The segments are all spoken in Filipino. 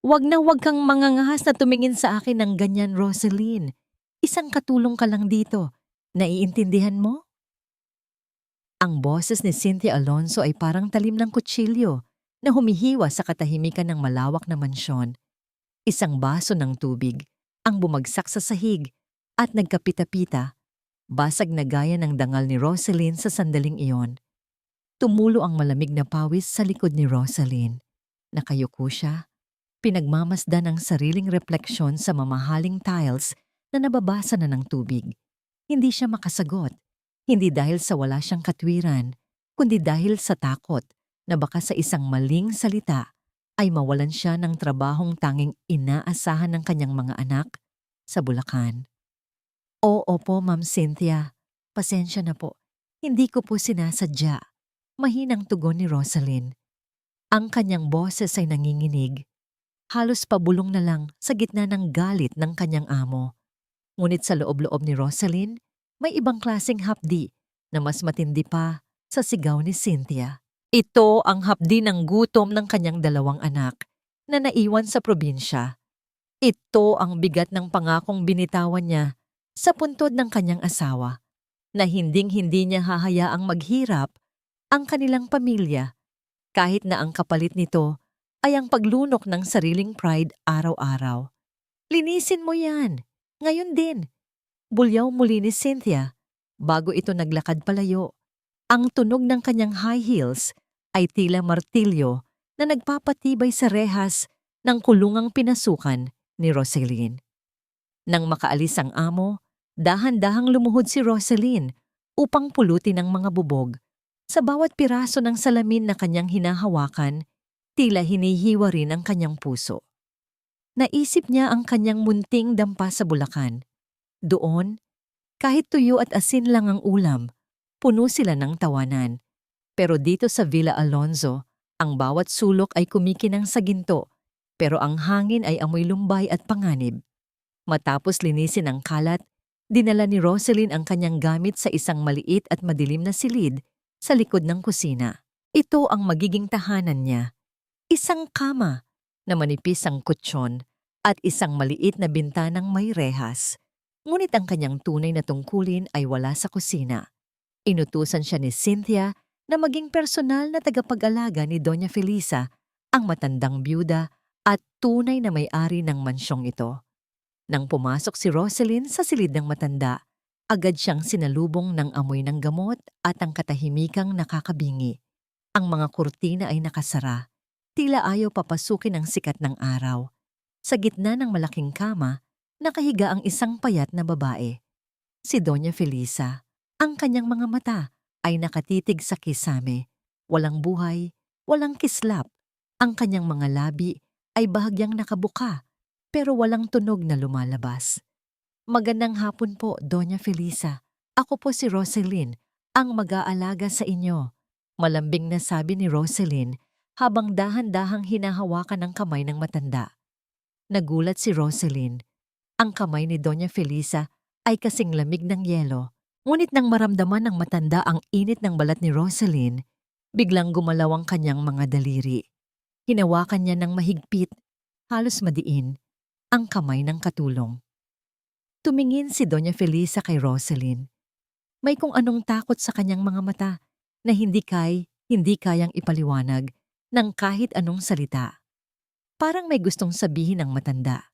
Wag na wag kang mangangahas na tumingin sa akin ng ganyan, Rosaline. Isang katulong ka lang dito. Naiintindihan mo? Ang boses ni Cynthia Alonso ay parang talim ng kutsilyo na humihiwa sa katahimikan ng malawak na mansyon. Isang baso ng tubig ang bumagsak sa sahig at nagkapita-pita, basag na gaya ng dangal ni Rosaline sa sandaling iyon. Tumulo ang malamig na pawis sa likod ni Rosaline. Nakayuko siya, pinagmamasdan ang sariling refleksyon sa mamahaling tiles na nababasa na ng tubig. Hindi siya makasagot, hindi dahil sa wala siyang katwiran, kundi dahil sa takot na baka sa isang maling salita ay mawalan siya ng trabahong tanging inaasahan ng kanyang mga anak sa Bulacan. Oo po, Ma'am Cynthia. Pasensya na po. Hindi ko po sinasadya. Mahinang tugon ni Rosaline. Ang kanyang boses ay nanginginig. Halos pabulong na lang sa gitna ng galit ng kanyang amo. Ngunit sa loob-loob ni Rosaline, may ibang klaseng hapdi na mas matindi pa sa sigaw ni Cynthia. Ito ang hapdi ng gutom ng kanyang dalawang anak na naiwan sa probinsya. Ito ang bigat ng pangakong binitawan niya sa puntod ng kanyang asawa na hinding-hindi niya hahayaang maghirap ang kanilang pamilya kahit na ang kapalit nito ay ang paglunok ng sariling pride araw-araw. Linisin mo yan. Ngayon din. Bulyaw muli ni Cynthia bago ito naglakad palayo. Ang tunog ng kanyang high heels ay tila martilyo na nagpapatibay sa rehas ng kulungang pinasukan ni Rosaline. Nang makaalis ang amo, dahan-dahang lumuhod si Rosaline upang pulutin ang mga bubog. Sa bawat piraso ng salamin na kanyang hinahawakan, tila hinihiwa rin ang kanyang puso. Naisip niya ang kanyang munting dampa sa Bulacan. Doon, kahit tuyo at asin lang ang ulam, puno sila ng tawanan. Pero dito sa Villa Alonzo, ang bawat sulok ay kumikinang sa ginto, pero ang hangin ay amoy lumbay at panganib. Matapos linisin ang kalat, dinala ni Rosaline ang kanyang gamit sa isang maliit at madilim na silid sa likod ng kusina. Ito ang magiging tahanan niya. Isang kama na manipis ang kutsyon at isang maliit na bintanang may rehas. Ngunit ang kanyang tunay na tungkulin ay wala sa kusina. Inutusan siya ni Cynthia na maging personal na tagapag-alaga ni Doña Felisa, ang matandang byuda at tunay na may-ari ng mansyong ito. Nang pumasok si Rosaline sa silid ng matanda, agad siyang sinalubong ng amoy ng gamot at ang katahimikang nakakabingi. Ang mga kurtina ay nakasara, tila ayaw papasukin ang sikat ng araw. Sa gitna ng malaking kama, nakahiga ang isang payat na babae. Si Doña Felisa. Ang kanyang mga mata ay nakatitig sa kisame. Walang buhay, walang kislap. Ang kanyang mga labi ay bahagyang nakabuka, pero walang tunog na lumalabas. Magandang hapon po, Doña Felisa. Ako po si Rosaline, ang mag-aalaga sa inyo. Malambing na sabi ni Rosaline habang dahan-dahang hinahawakan ang kamay ng matanda. Nagulat si Rosaline. Ang kamay ni Doña Felisa ay kasing lamig ng yelo. Ngunit nang maramdaman ng matanda ang init ng balat ni Rosaline, biglang gumalaw ang kanyang mga daliri. Hinawakan niya ng mahigpit, halos madiin, ang kamay ng katulong. Tumingin si Doña Felisa kay Rosaline. May kung anong takot sa kanyang mga mata na hindi kayang ipaliwanag ng kahit anong salita. Parang may gustong sabihin ang matanda.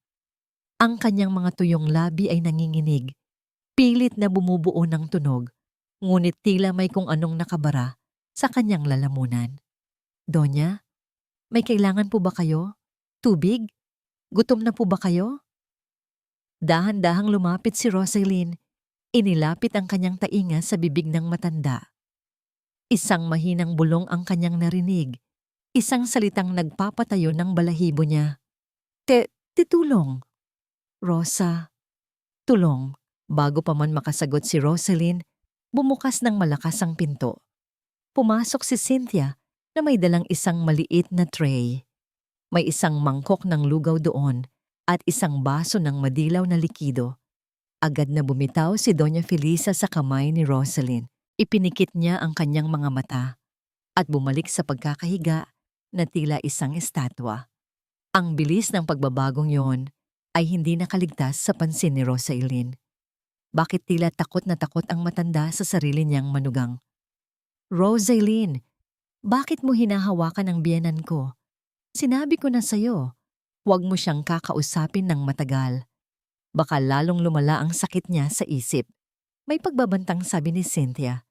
Ang kanyang mga tuyong labi ay nanginginig. Pilit na bumubuo ng tunog, ngunit tila may kung anong nakabara sa kanyang lalamunan. Donya, may kailangan po ba kayo? Tubig? Gutom na po ba kayo? Dahan-dahang lumapit si Rosaline. Inilapit ang kanyang tainga sa bibig ng matanda. Isang mahinang bulong ang kanyang narinig. Isang salitang nagpapatayo ng balahibo niya. Titulong. Rosa, tulong. Bago pa man makasagot si Rosaline, bumukas ng malakas ang pinto. Pumasok si Cynthia na may dalang isang maliit na tray. May isang mangkok ng lugaw doon at isang baso ng madilaw na likido. Agad na bumitaw si Doña Felisa sa kamay ni Rosaline. Ipinikit niya ang kanyang mga mata at bumalik sa pagkakahiga na tila isang estatwa. Ang bilis ng pagbabagong yon ay hindi nakaligtas sa pansin ni Rosaline. Bakit tila takot na takot ang matanda sa sarili niyang manugang? Rosaline, bakit mo hinahawakan ang biyenan ko? Sinabi ko na sa'yo, huwag mo siyang kakausapin ng matagal. Baka lalong lumala ang sakit niya sa isip. May pagbabantang sabi ni Cynthia.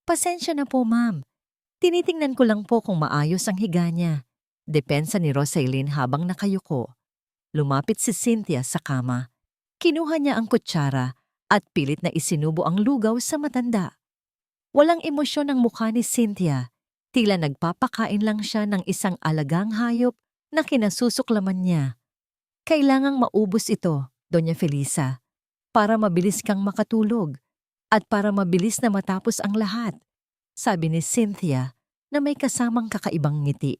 Pasensya na po, ma'am. Tinitingnan ko lang po kung maayos ang higa niya. Depensa ni Rosaline habang nakayuko. Lumapit si Cynthia sa kama. Kinuha niya ang kutsara at pilit na isinubo ang lugaw sa matanda. Walang emosyon ang mukha ni Cynthia. Tila nagpapakain lang siya ng isang alagang hayop na kinasusuklaman niya. Kailangang maubos ito, Doña Felisa, para mabilis kang makatulog at para mabilis na matapos ang lahat, sabi ni Cynthia na may kasamang kakaibang ngiti.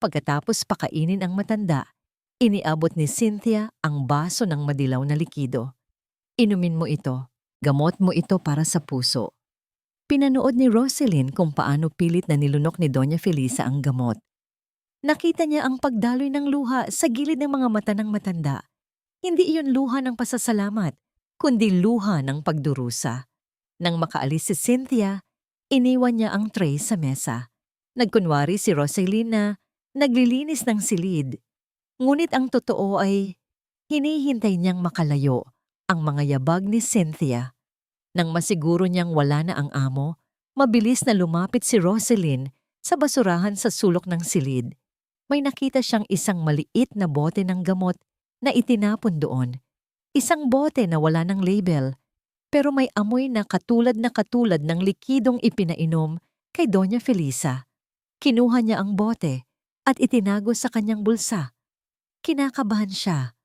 Pagkatapos pakainin ang matanda, iniabot ni Cynthia ang baso ng madilaw na likido. Inumin mo ito, gamot mo ito para sa puso. Pinanood ni Rosaline kung paano pilit na nilunok ni Doña Felisa ang gamot. Nakita niya ang pagdaloy ng luha sa gilid ng mga mata ng matanda. Hindi iyon luha ng pasasalamat, kundi luha ng pagdurusa. Nang makaalis si Cynthia, iniwan niya ang tray sa mesa. Nagkunwari si Rosaline na naglilinis ng silid. Ngunit ang totoo ay hinihintay niyang makalayo ang mga yabag ni Cynthia. Nang masiguro niyang wala na ang amo, mabilis na lumapit si Rosaline sa basurahan sa sulok ng silid. May nakita siyang isang maliit na bote ng gamot na itinapon doon. Isang bote na wala ng label, pero may amoy na katulad ng likidong ipinainom kay Doña Felisa. Kinuha niya ang bote at itinago sa kanyang bulsa. Kinakabahan siya.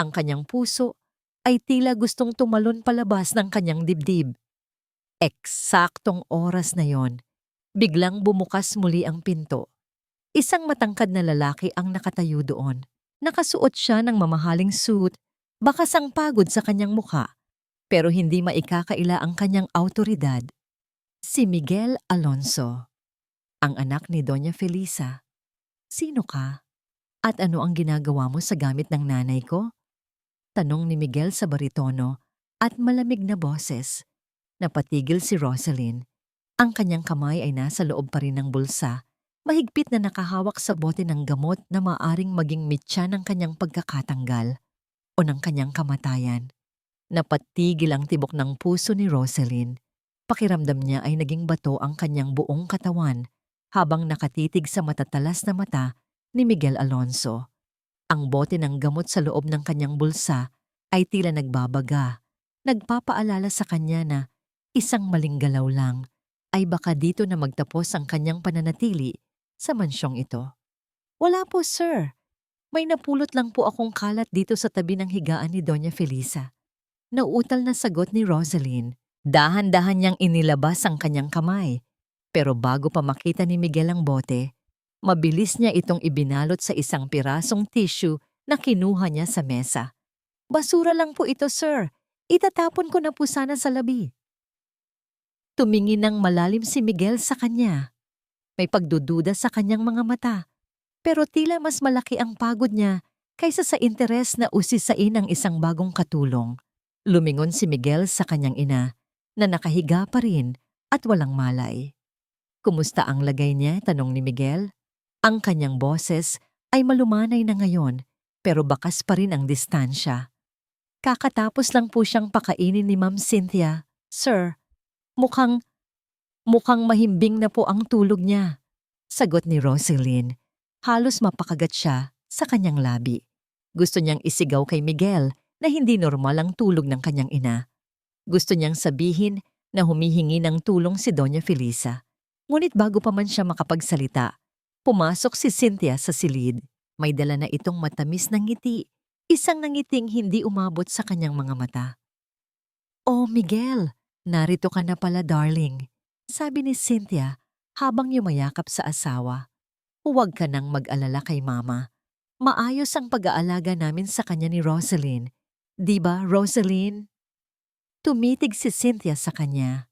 Ang kanyang puso ay tila gustong tumalon palabas ng kanyang dibdib. Eksaktong oras na yon, biglang bumukas muli ang pinto. Isang matangkad na lalaki ang nakatayo doon. Nakasuot siya ng mamahaling suit, bakas ang pagod sa kanyang mukha, pero hindi maikakaila ang kanyang awtoridad. Si Miguel Alonso, ang anak ni Doña Felisa. Sino ka? At ano ang ginagawa mo sa gamit ng nanay ko? Tanong ni Miguel sa baritono at malamig na boses. Napatigil si Rosaline. Ang kanyang kamay ay nasa loob pa rin ng bulsa, mahigpit na nakahawak sa bote ng gamot na maaring maging mitya ng kanyang pagkakatanggal o ng kanyang kamatayan. Napatigil ang tibok ng puso ni Rosaline. Pakiramdam niya ay naging bato ang kanyang buong katawan habang nakatitig sa matatalas na mata ni Miguel Alonso. Ang bote ng gamot sa loob ng kanyang bulsa ay tila nagbabaga, nagpapaalala sa kanya na isang maling galaw lang ay baka dito na magtapos ang kanyang pananatili sa mansyong ito. Wala po, sir. May napulot lang po akong kalat dito sa tabi ng higaan ni Doña Felisa. Nauutal na sagot ni Rosaline. Dahan-dahan niyang inilabas ang kanyang kamay. Pero bago pa makita ni Miguel ang bote, mabilis niya itong ibinalot sa isang pirasong tissue na kinuha niya sa mesa. Basura lang po ito, sir. Itatapon ko na po sana sa labi. Tumingin ng malalim si Miguel sa kanya. May pagdududa sa kanyang mga mata. Pero tila mas malaki ang pagod niya kaysa sa interes na usisain ang isang bagong katulong. Lumingon si Miguel sa kanyang ina na nakahiga pa rin at walang malay. Kumusta ang lagay niya? Tanong ni Miguel. Ang kanyang boses ay malumanay na ngayon pero bakas pa rin ang distansya. Kakatapos lang po siyang pakainin ni Ma'am Cynthia. Sir, mukhang mahimbing na po ang tulog niya. Sagot ni Rosaline. Halos mapakagat siya sa kanyang labi. Gusto niyang isigaw kay Miguel na hindi normal ang tulog ng kanyang ina. Gusto niyang sabihin na humihingi ng tulong si Doña Felisa. Ngunit bago pa man siya makapagsalita, pumasok si Cynthia sa silid. May dala na itong matamis na ngiti, isang nangiting hindi umabot sa kanyang mga mata. Oh, Miguel, narito ka na pala, darling, sabi ni Cynthia habang yumayakap sa asawa. Huwag ka nang mag-alala kay Mama. Maayos ang pag-aalaga namin sa kanya ni Rosaline. Di ba, Rosaline? Tumitig si Cynthia sa kanya.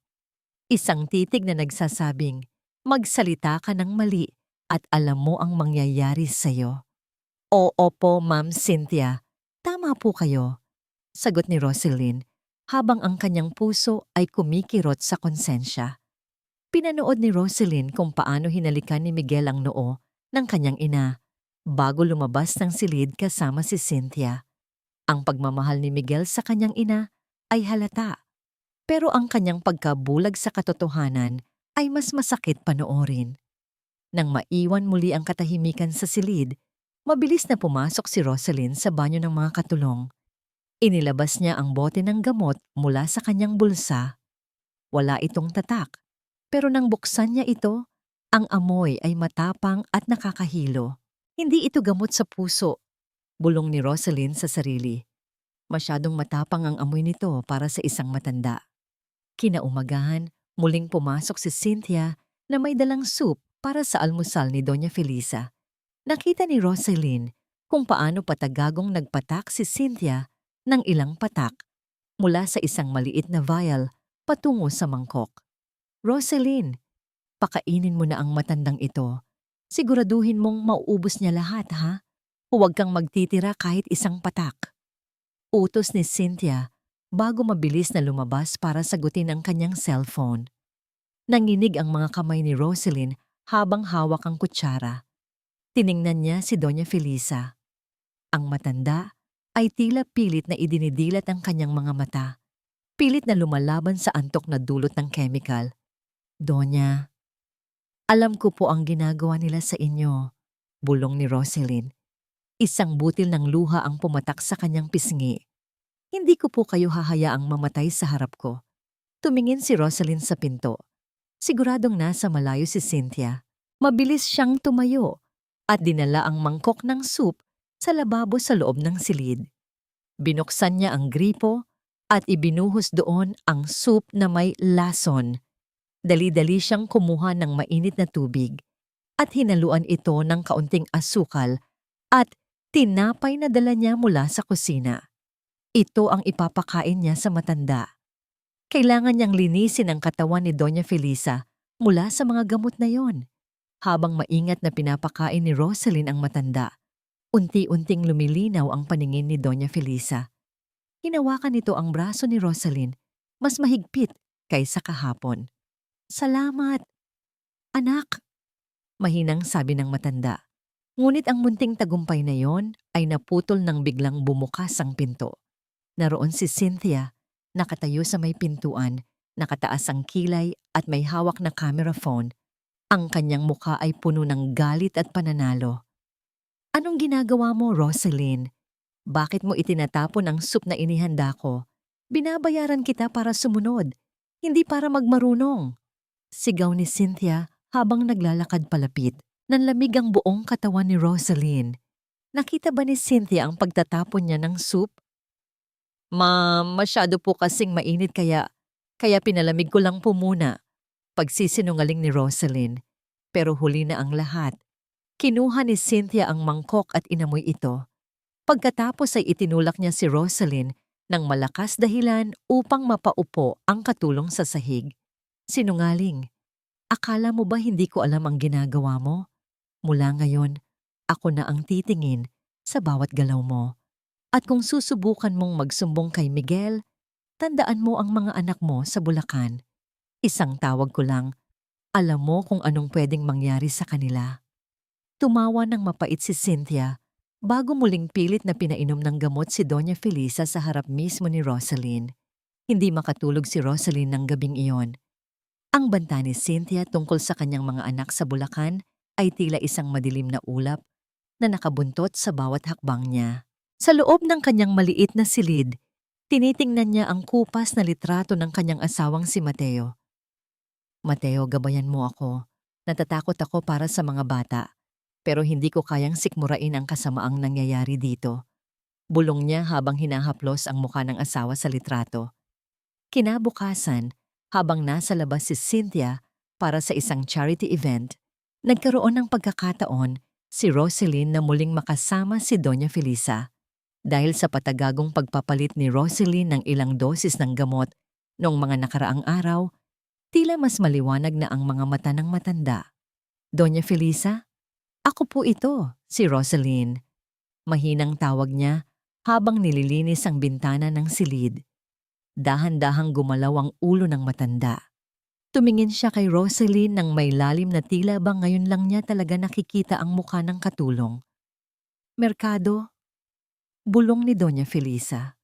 Isang titig na nagsasabing, magsalita ka ng mali at alam mo ang mangyayari sa'yo. Oo po, Ma'am Cynthia. Tama po kayo, sagot ni Roselyn habang ang kanyang puso ay kumikirot sa konsensya. Pinanood ni Roselyn kung paano hinalikan ni Miguel ang noo ng kanyang ina bago lumabas ng silid kasama si Cynthia. Ang pagmamahal ni Miguel sa kanyang ina ay halata, pero ang kanyang pagkabulag sa katotohanan ay mas masakit panoorin. Nang maiwan muli ang katahimikan sa silid, mabilis na pumasok si Roselyn sa banyo ng mga katulong. Inilabas niya ang bote ng gamot mula sa kanyang bulsa. Wala itong tatak, pero nang buksan niya ito, ang amoy ay matapang at nakakahilo. Hindi ito gamot sa puso, bulong ni Roselyn sa sarili. Masyadong matapang ang amoy nito para sa isang matanda. Kinaumagahan, muling pumasok si Cynthia na may dalang soup para sa almusal ni Doña Felisa. Nakita ni Roselyn kung paano patagagong nagpatak si Cynthia ng ilang patak mula sa isang maliit na vial patungo sa mangkok. Roselyn, pakainin mo na ang matandang ito. Siguraduhin mong mauubos niya lahat, ha? Huwag kang magtitira kahit isang patak. Utos ni Cynthia bago mabilis na lumabas para sagutin ang kanyang cellphone. Nanginig ang mga kamay ni Roselyn habang hawak ang kutsara. Tiningnan niya si Doña Felisa. Ang matanda ay tila pilit na idinidilat ang kanyang mga mata. Pilit na lumalaban sa antok na dulot ng chemical. Doña, alam ko po ang ginagawa nila sa inyo, bulong ni Roselyn. Isang butil ng luha ang pumatak sa kanyang pisngi. Hindi ko po kayo hahayaang mamatay sa harap ko. Tumingin si Roselyn sa pinto. Siguradong nasa malayo si Cynthia. Mabilis siyang tumayo at dinala ang mangkok ng soup sa lababo sa loob ng silid. Binuksan niya ang gripo at ibinuhos doon ang soup na may lason. Dali-dali siyang kumuha ng mainit na tubig at hinaluan ito ng kaunting asukal at tinapay na dala niya mula sa kusina. Ito ang ipapakain niya sa matanda. Kailangan niyang linisin ang katawan ni Doña Felisa mula sa mga gamot na yon. Habang maingat na pinapakain ni Roselyn ang matanda, unti-unting lumilinaw ang paningin ni Doña Felisa. Hinawakan nito ang braso ni Roselyn, mas mahigpit kaysa kahapon. Salamat, anak, mahinang sabi ng matanda. Ngunit ang munting tagumpay na yon ay naputol nang biglang bumukas ang pinto. Naroon si Cynthia, nakatayo sa may pintuan, nakataas ang kilay at may hawak na camera phone. Ang kanyang mukha ay puno ng galit at pananalo. Anong ginagawa mo, Roselyn? Bakit mo itinatapon ang soup na inihanda ko? Binabayaran kita para sumunod, hindi para magmarunong. Sigaw ni Cynthia habang naglalakad palapit. Nanlamig ang buong katawan ni Roselyn. Nakita ba ni Cynthia ang pagtatapon niya ng soup? Ma'am, masyado po kasing mainit kaya pinalamig ko lang po muna. Pagsisinungaling ni Roselyn. Pero huli na ang lahat. Kinuha ni Cynthia ang mangkok at inamoy ito. Pagkatapos ay itinulak niya si Roselyn ng malakas dahilan upang mapaupo ang katulong sa sahig. Sinungaling. Akala mo ba hindi ko alam ang ginagawa mo? Mula ngayon, ako na ang titingin sa bawat galaw mo. At kung susubukan mong magsumbong kay Miguel, tandaan mo ang mga anak mo sa Bulacan. Isang tawag ko lang, alam mo kung anong pwedeng mangyari sa kanila. Tumawa ng mapait si Cynthia bago muling pilit na pinainom ng gamot si Doña Felisa sa harap mismo ni Roselyn. Hindi makatulog si Roselyn ng gabing iyon. Ang banta ni Cynthia tungkol sa kanyang mga anak sa Bulacan ay tila isang madilim na ulap na nakabuntot sa bawat hakbang niya. Sa loob ng kanyang maliit na silid, tinitingnan niya ang kupas na litrato ng kanyang asawang si Mateo. Mateo, gabayan mo ako. Natatakot ako para sa mga bata, pero hindi ko kayang sikmurain ang kasamaang nangyayari dito. Bulong niya habang hinahaplos ang mukha ng asawa sa litrato. Kinabukasan, habang nasa labas si Cynthia para sa isang charity event, nagkaroon ng pagkakataon si Roselyn na muling makasama si Doña Felisa. Dahil sa patagagong pagpapalit ni Roselyn ng ilang dosis ng gamot noong mga nakaraang araw, tila mas maliwanag na ang mga mata ng matanda. Doña Felisa, ako po ito, si Roselyn. Mahinang tawag niya habang nililinis ang bintana ng silid. Dahan-dahang gumalaw ang ulo ng matanda. Tumingin siya kay Rosaline nang may lalim na tila ba ngayon lang niya talaga nakikita ang mukha ng katulong. Merkado, bulong ni Doña Felisa.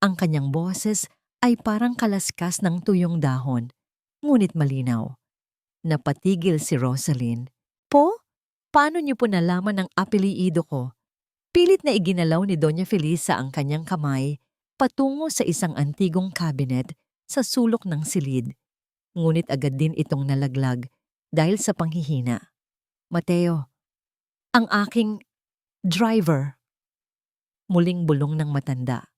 Ang kanyang boses ay parang kalaskas ng tuyong dahon, ngunit malinaw. Napatigil si Rosaline. Po, paano niyo po nalaman ang apelyido ko? Pilit na iginalaw ni Doña Felisa ang kanyang kamay patungo sa isang antigong cabinet sa sulok ng silid. Ngunit agad din itong nalaglag dahil sa panghihina. Mateo, ang aking driver. Muling bulong ng matanda.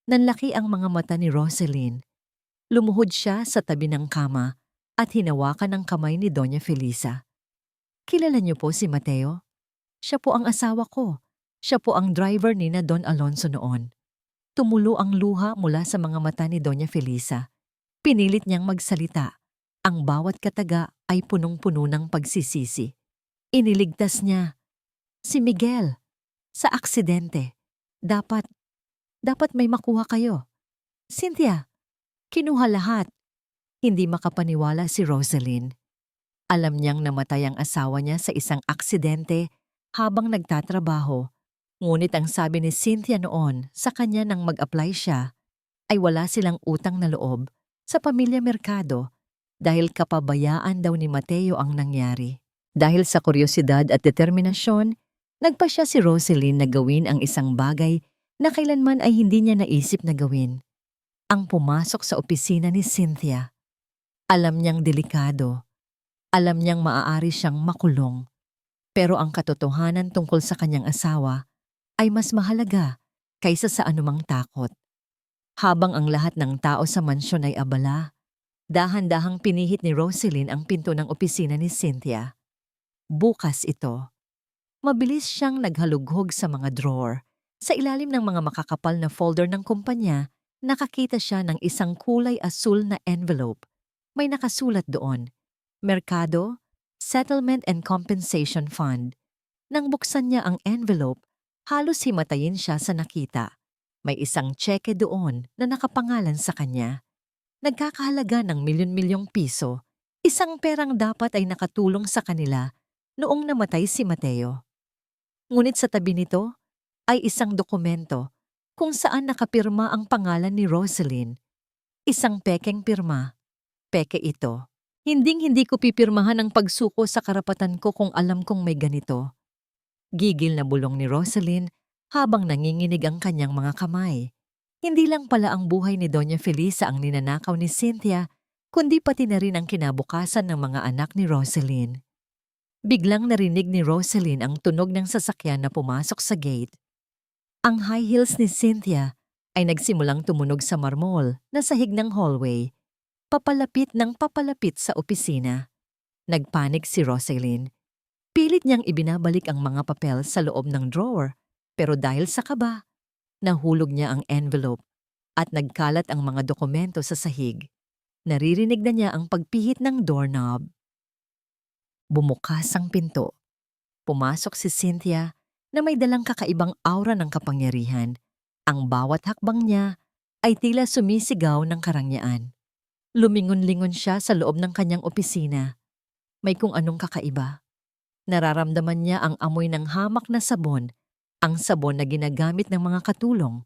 Nanlaki ang mga mata ni Rosaline. Lumuhod siya sa tabi ng kama at hinawakan ang kamay ni Doña Felisa. Kilala niyo po si Mateo? Siya po ang asawa ko. Siya po ang driver ni na Don Alonso noon. Tumulo ang luha mula sa mga mata ni Doña Felisa. Pinilit niyang magsalita. Ang bawat kataga ay punong-puno ng pagsisisi. Iniligtas niya. Si Miguel. Sa aksidente. Dapat may makuha kayo. Cynthia, kinuha lahat. Hindi makapaniwala si Rosaline. Alam niyang namatay ang asawa niya sa isang aksidente habang nagtatrabaho. Ngunit ang sabi ni Cynthia noon sa kanya nang mag-apply siya ay wala silang utang na loob sa pamilya Mercado dahil kapabayaan daw ni Mateo ang nangyari. Dahil sa kuryosidad at determinasyon, nagpasya si Rosaline na gawin ang isang bagay na kailanman ay hindi niya naisip na gawin. Ang pumasok sa opisina ni Cynthia. Alam niyang delikado. Alam niyang maaari siyang makulong. Pero ang katotohanan tungkol sa kanyang asawa ay mas mahalaga kaysa sa anumang takot. Habang ang lahat ng tao sa mansyon ay abala, dahan-dahang pinihit ni Rosaline ang pinto ng opisina ni Cynthia. Bukas ito. Mabilis siyang naghalughog sa mga drawer. Sa ilalim ng mga makakapal na folder ng kumpanya, nakakita siya ng isang kulay asul na envelope. May nakasulat doon, Mercado, Settlement and Compensation Fund. Nang buksan niya ang envelope, halos himatayin siya sa nakita. May isang tseke doon na nakapangalan sa kanya. Nagkakahalaga ng milyon-milyong piso, isang perang dapat ay nakatulong sa kanila noong namatay si Mateo. Ngunit sa tabi nito ay isang dokumento kung saan nakapirma ang pangalan ni Rosaline. Isang pekeng pirma. Peke ito. Hinding-hindi ko pipirmahan ang pagsuko sa karapatan ko kung alam kong may ganito. Gigil na bulong ni Rosaline habang nanginginig ang kanyang mga kamay. Hindi lang pala ang buhay ni Doña Felisa ang ninanakaw ni Cynthia, kundi pati na rin ang kinabukasan ng mga anak ni Rosaline. Biglang narinig ni Rosaline ang tunog ng sasakyan na pumasok sa gate. Ang high heels ni Cynthia ay nagsimulang tumunog sa marmol na sahig ng hallway, papalapit ng papalapit sa opisina. Nagpanik si Rosaline. Pilit niyang ibinabalik ang mga papel sa loob ng drawer, pero dahil sa kaba, nahulog niya ang envelope at nagkalat ang mga dokumento sa sahig. Naririnig na niya ang pagpihit ng doorknob. Bumukas ang pinto. Pumasok si Cynthia na may dalang kakaibang aura ng kapangyarihan. Ang bawat hakbang niya ay tila sumisigaw ng karangyaan. Lumingon-lingon siya sa loob ng kanyang opisina. May kung anong kakaiba. Nararamdaman niya ang amoy ng hamak na sabon, ang sabon na ginagamit ng mga katulong.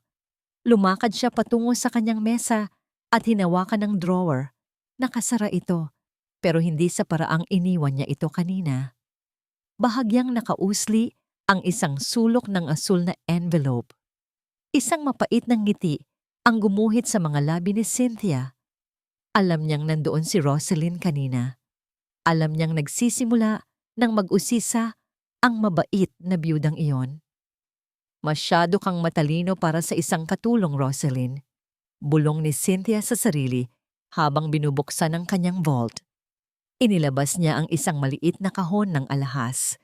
Lumakad siya patungo sa kanyang mesa at hinawakan ng drawer. Nakasara ito, pero hindi sa paraang iniwan niya ito kanina. Bahagyang nakausli ang isang sulok ng asul na envelope. Isang mapait na ngiti ang gumuhit sa mga labi ni Cynthia. Alam niyang nandoon si Rosaline kanina. Alam niyang nagsisimula nang mag-usisa ang mabait na biyudang iyon. Masyado kang matalino para sa isang katulong, Rosaline. Bulong ni Cynthia sa sarili habang binubuksan ang kanyang vault. Inilabas niya ang isang maliit na kahon ng alahas.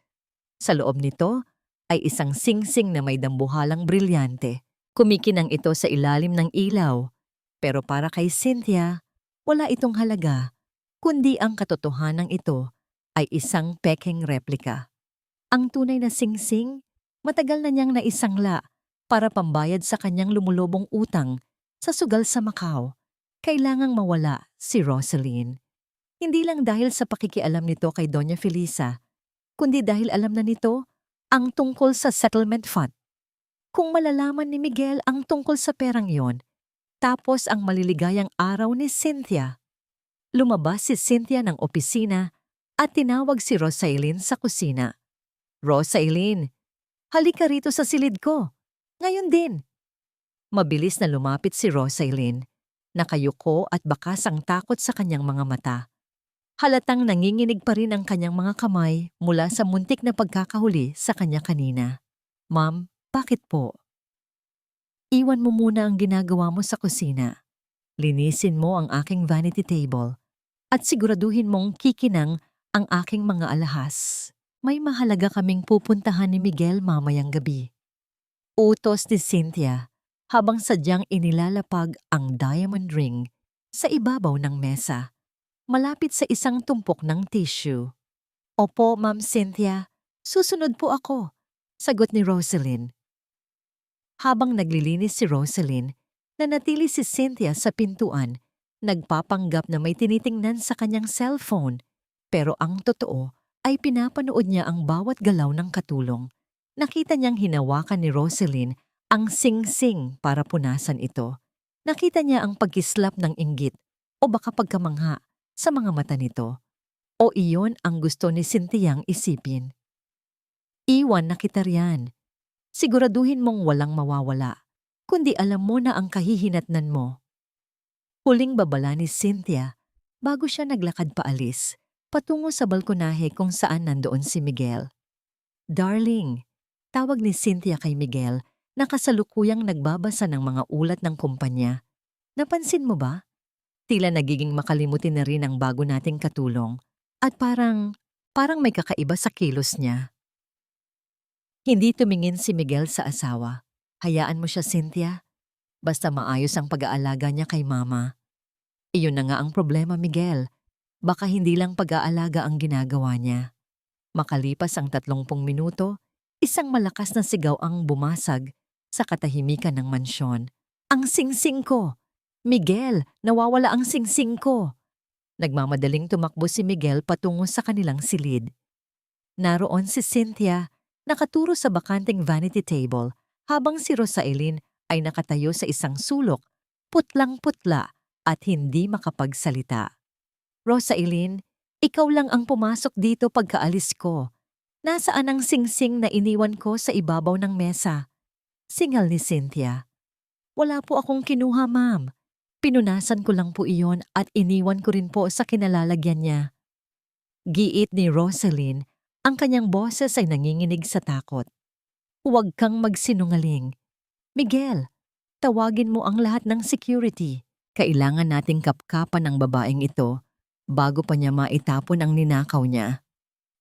Sa loob nito ay isang singsing na may dambuhalang brilyante. Kumikinang ito sa ilalim ng ilaw, pero para kay Cynthia, wala itong halaga, kundi ang katotohanan ito ay isang pekeng replika. Ang tunay na singsing Matagal na niyang naisangla para pambayad sa kanyang lumulubong utang sa sugal sa Macau. Kailangang mawala si Rosaline. Hindi lang dahil sa pakikialam nito kay Doña Felisa, kundi dahil alam na nito ang tungkol sa settlement fund. Kung malalaman ni Miguel ang tungkol sa perang yon, tapos ang maliligayang araw ni Cynthia, lumabas si Cynthia ng opisina at tinawag si Rosaline sa kusina. Rosaline, halika rito sa silid ko. Ngayon din. Mabilis na lumapit si Rosaline. Nakayuko at bakas ang takot sa kanyang mga mata. Halatang nanginginig pa rin ang kanyang mga kamay mula sa muntik na pagkakahuli sa kanya kanina. Ma'am, bakit po? Iwan mo muna ang ginagawa mo sa kusina. Linisin mo ang aking vanity table at siguraduhin mong kikinang ang aking mga alahas. May mahalaga kaming pupuntahan ni Miguel mamayang gabi. Utos ni Cynthia habang sadyang inilalapag ang diamond ring sa ibabaw ng mesa, malapit sa isang tumpok ng tissue. Opo, Ma'am Cynthia, susunod po ako, sagot ni Rosaline. Habang naglilinis si Rosaline, nanatili si Cynthia sa pintuan, nagpapanggap na may tinitingnan sa kanyang cellphone, pero ang totoo ay pinapanood niya ang bawat galaw ng katulong. Nakita niyang hinawakan ni Rosaline ang sing-sing para punasan ito. Nakita niya ang pagkislap ng inggit o baka pagkamangha sa mga mata nito. O iyon ang gusto ni Cynthiang isipin. Iwan na kita riyan. Siguraduhin mong walang mawawala, kundi alam mo na ang kahihinatnan mo. Huling babala ni Cynthia bago siya naglakad paalis, patungo sa balkonahe kung saan nandoon si Miguel. Darling, tawag ni Cynthia kay Miguel na kasalukuyang nagbabasa ng mga ulat ng kumpanya. Napansin mo ba? Tila nagiging makalimutin na rin ang bago nating katulong at parang may kakaiba sa kilos niya. Hindi tumingin si Miguel sa asawa. Hayaan mo siya, Cynthia. Basta maayos ang pag-aalaga niya kay mama. Iyon na nga ang problema, Miguel. Baka hindi lang pag-aalaga ang ginagawa niya. Makalipas ang 30 minuto, isang malakas na sigaw ang bumasag sa katahimikan ng mansyon. Ang singsing ko! Miguel, nawawala ang singsing ko! Nagmamadaling tumakbo si Miguel patungo sa kanilang silid. Naroon si Cynthia, nakaturo sa bakanting vanity table habang si Rosaline ay nakatayo sa isang sulok, putlang-putla at hindi makapagsalita. Rosaline, ikaw lang ang pumasok dito pagkaalis ko. Nasaan ang singsing na iniwan ko sa ibabaw ng mesa? Singal ni Cynthia. Wala po akong kinuha, ma'am. Pinunasan ko lang po iyon at iniwan ko rin po sa kinalalagyan niya. Giit ni Rosaline, ang kanyang boses ay nanginginig sa takot. Huwag kang magsinungaling. Miguel, tawagin mo ang lahat ng security. Kailangan nating kapkapan ang babaeng ito bago pa niya maitapon ang ninakaw niya.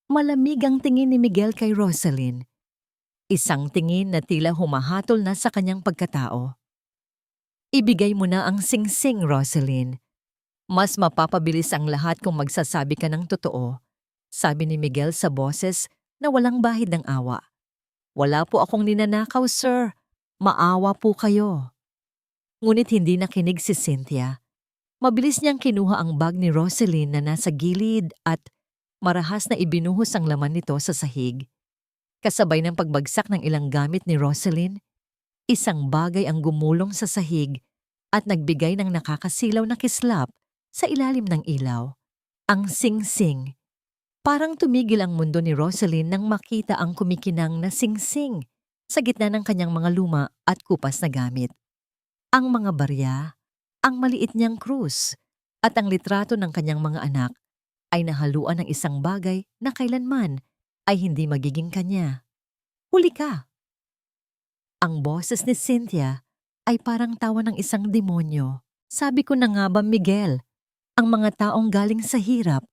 Malamig ang tingin ni Miguel kay Rosaline. Isang tingin na tila humahatol na sa kanyang pagkatao. Ibigay mo na ang singsing, Rosaline. Mas mapapabilis ang lahat kung magsasabi ka ng totoo, sabi ni Miguel sa boses na walang bahid ng awa. Wala po akong ninanakaw, sir. Maawa po kayo. Ngunit hindi nakinig si Cynthia. Mabilis niyang kinuha ang bag ni Rosaline na nasa gilid at marahas na ibinuhos ang laman nito sa sahig. Kasabay ng pagbagsak ng ilang gamit ni Rosaline, isang bagay ang gumulong sa sahig at nagbigay ng nakakasilaw na kislap sa ilalim ng ilaw. Ang singsing. Parang tumigil ang mundo ni Rosaline nang makita ang kumikinang na singsing sa gitna ng kanyang mga luma at kupas na gamit. Ang mga barya, ang maliit niyang krus, at ang litrato ng kanyang mga anak ay nahaluan ng isang bagay na kailanman ay hindi magiging kanya. Huli ka! Ang boses ni Cynthia ay parang tawa ng isang demonyo. Sabi ko na nga ba, Miguel, ang mga taong galing sa hirap,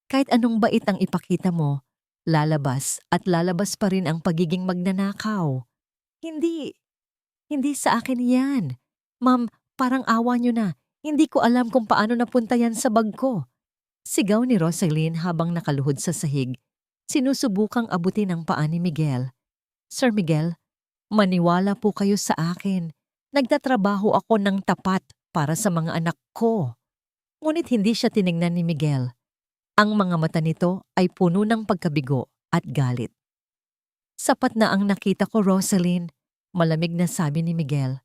kahit anong bait ang ipakita mo, lalabas at lalabas pa rin ang pagiging magnanakaw. Hindi sa akin yan. Ma'am, parang awa niyo na. Hindi ko alam kung paano napunta yan sa bag ko. Sigaw ni Rosaline habang nakaluhod sa sahig. Sinusubukang abutin ang paa ni Miguel. Sir Miguel, maniwala po kayo sa akin. Nagtatrabaho ako ng tapat para sa mga anak ko. Ngunit hindi siya tiningnan ni Miguel. Ang mga mata nito ay puno ng pagkabigo at galit. Sapat na ang nakita ko, Rosaline, malamig na sabi ni Miguel.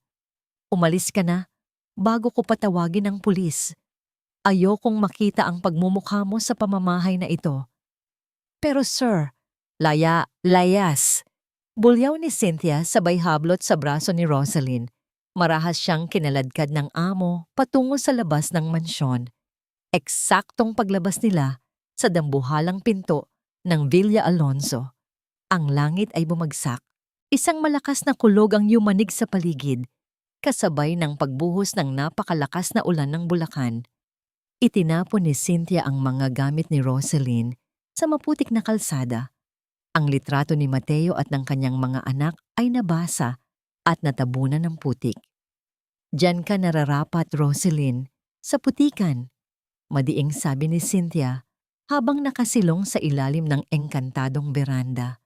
Umalis ka na bago ko patawagin ang pulis. Ayokong makita ang pagmumukha mo sa pamamahay na ito. Pero sir, layas. Bulyaw ni Cynthia sabay hablot sa braso ni Rosaline. Marahas siyang kinaladkad ng amo patungo sa labas ng mansyon. Eksaktong paglabas nila sa dambuhalang pinto ng Villa Alonso. Ang langit ay bumagsak. Isang malakas na kulog ang yumanig sa paligid, kasabay ng pagbuhos ng napakalakas na ulan ng Bulacan. Itinapon ni Cynthia ang mga gamit ni Rosaline sa maputik na kalsada. Ang litrato ni Mateo at ng kanyang mga anak ay nabasa at natabunan ng putik. Diyan ka nararapat, Rosaline, sa putikan, madiing sabi ni Cynthia habang nakasilong sa ilalim ng engkantadong beranda.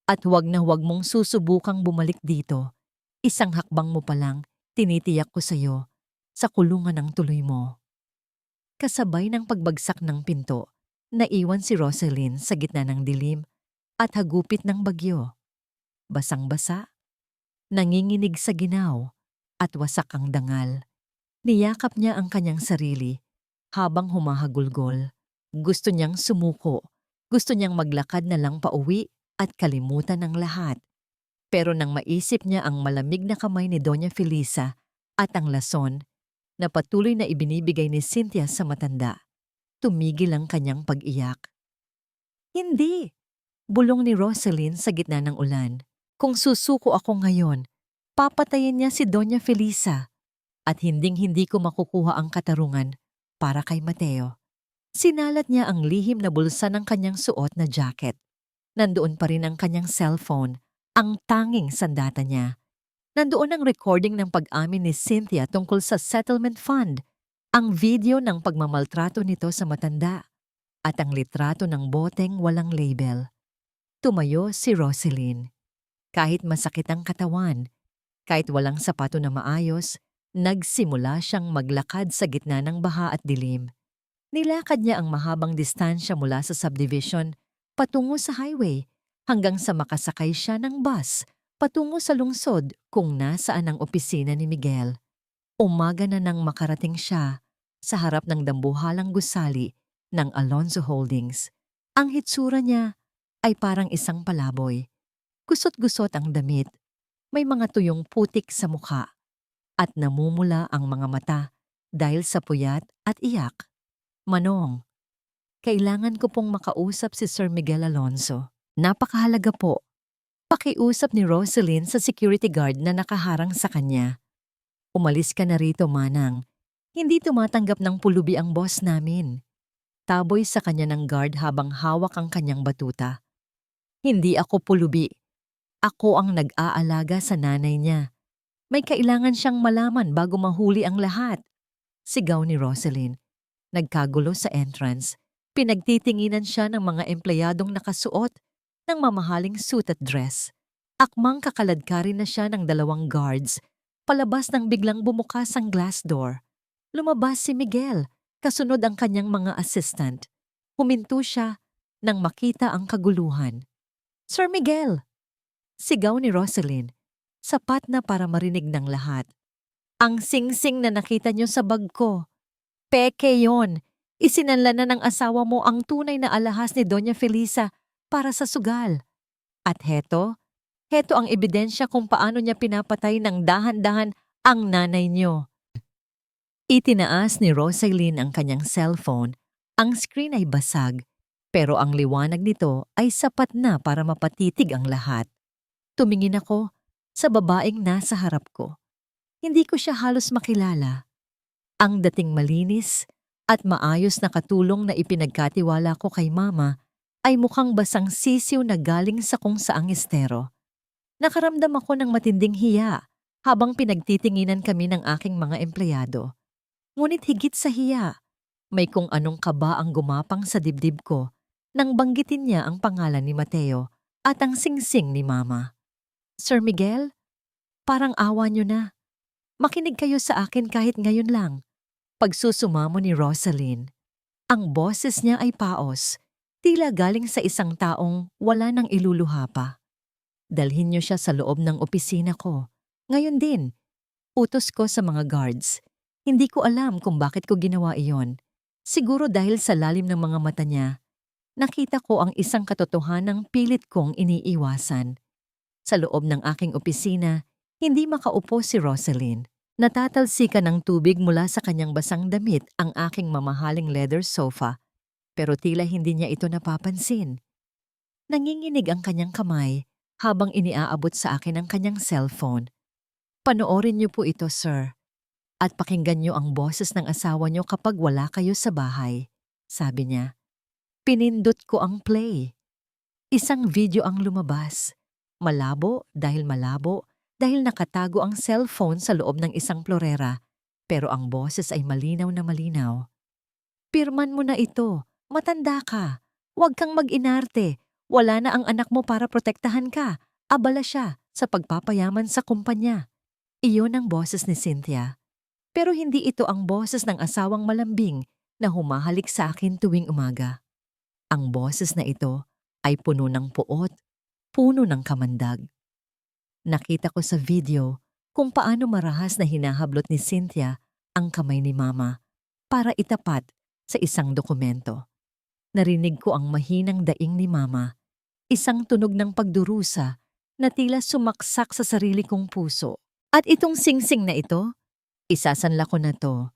At huwag na huwag mong susubukang bumalik dito. Isang hakbang mo pa lang, tinitiyak ko sa'yo, sa kulungan ng tuloy mo. Kasabay ng pagbagsak ng pinto, naiwan si Rosaline sa gitna ng dilim at hagupit ng bagyo. Basang-basa, nanginginig sa ginaw at wasak ang dangal. Niyakap niya ang kanyang sarili habang humahagulgol. Gusto niyang sumuko, gusto niyang maglakad na lang pauwi at kalimutan ng lahat. Pero nang maisip niya ang malamig na kamay ni Doña Felisa at ang lason na patuloy na ibinibigay ni Cynthia sa matanda, tumigil ang kanyang pag-iyak. Hindi! Bulong ni Rosaline sa gitna ng ulan. Kung susuko ako ngayon, papatayin niya si Doña Felisa at hinding-hindi ko makukuha ang katarungan para kay Mateo. Sinalat niya ang lihim na bulsa ng kanyang suot na jacket. Nandoon pa rin ang kanyang cellphone, ang tanging sandata niya. Nandoon ang recording ng pag-amin ni Cynthia tungkol sa settlement fund, ang video ng pagmamaltrato nito sa matanda, at ang litrato ng boteng walang label. Tumayo si Rosaline. Kahit masakit ang katawan, kahit walang sapato na maayos, nagsimula siyang maglakad sa gitna ng baha at dilim. Nilakad niya ang mahabang distansya mula sa subdivision patungo sa highway hanggang sa makasakay siya ng bus patungo sa lungsod kung nasaan ang opisina ni Miguel. Umaga na nang makarating siya sa harap ng dambuhalang gusali ng Alonso Holdings. Ang hitsura niya ay parang isang palaboy. Gusot-gusot ang damit, may mga tuyong putik sa mukha, at namumula ang mga mata dahil sa puyat at iyak. Manong, kailangan ko pong makausap si Sir Miguel Alonso. Napakahalaga po. Pakiusap ni Rosaline sa security guard na nakaharang sa kanya. Umalis ka na rito, Manang. Hindi tumatanggap ng pulubi ang boss namin. Taboy sa kanya ng guard habang hawak ang kanyang batuta. Hindi ako pulubi. Ako ang nag-aalaga sa nanay niya. May kailangan siyang malaman bago mahuli ang lahat. Sigaw ni Rosaline. Nagkagulo sa entrance. Pinagtitinginan siya ng mga empleyadong nakasuot ng mamahaling suit at dress. Akmang kakaladkarin na siya ng 2 guards. Palabas nang biglang bumukas ang glass door. Lumabas si Miguel, kasunod ang kanyang mga assistant. Huminto siya nang makita ang kaguluhan. Sir Miguel! Sigaw ni Rosaline. Sapat na para marinig ng lahat. Ang singsing na nakita niyo sa bag ko. Peke yon. Isinanla na ng asawa mo ang tunay na alahas ni Doña Felisa para sa sugal. At heto ang ebidensya kung paano niya pinapatay ng dahan-dahan ang nanay niyo. Itinaas ni Rosaline ang kanyang cellphone. Ang screen ay basag, pero ang liwanag nito ay sapat na para mapatitig ang lahat. Tumingin ako sa babaeng nasa harap ko. Hindi ko siya halos makilala. Ang dating malinis at maayos na katulong na ipinagkatiwala ko kay Mama ay mukhang basang sisiw na galing sa kung saang estero. Nakaramdam ako ng matinding hiya habang pinagtitinginan kami ng aking mga empleyado. Ngunit higit sa hiya, may kung anong kaba ang gumapang sa dibdib ko nang banggitin niya ang pangalan ni Mateo at ang singsing ni Mama. Sir Miguel, parang awa niyo na. Makinig kayo sa akin kahit ngayon lang. Pagsusumamo ni Rosaline. Ang boses niya ay paos, tila galing sa isang taong wala nang iluluha pa. Dalhin niyo siya sa loob ng opisina ko. Ngayon din, utos ko sa mga guards. Hindi ko alam kung bakit ko ginawa iyon. Siguro dahil sa lalim ng mga mata niya, nakita ko ang isang katotohanang pilit kong iniiwasan. Sa loob ng aking opisina, hindi makaupo si Rosaline. Natatalsikan ng tubig mula sa kanyang basang damit ang aking mamahaling leather sofa, pero tila hindi niya ito napapansin. Nanginginig ang kanyang kamay habang iniaabot sa akin ang kanyang cellphone. Panoorin niyo po ito, sir. At pakinggan niyo ang boses ng asawa niyo kapag wala kayo sa bahay, sabi niya. Pinindot ko ang play. Isang video ang lumabas. Malabo dahil nakatago ang cellphone sa loob ng isang plorera, pero ang boses ay malinaw na malinaw. Pirman mo na ito. Matanda ka. Huwag kang mag-inarte. Wala na ang anak mo para protektahan ka. Abala siya sa pagpapayaman sa kumpanya. Iyon ang boses ni Cynthia. Pero hindi ito ang boses ng asawang malambing na humahalik sa akin tuwing umaga. Ang boses na ito ay puno ng puot, puno ng kamandag. Nakita ko sa video kung paano marahas na hinahablot ni Cynthia ang kamay ni Mama para itapat sa isang dokumento. Narinig ko ang mahinang daing ni Mama, isang tunog ng pagdurusa na tila sumaksak sa sarili kong puso. At itong singsing na ito, isasanla ko na to.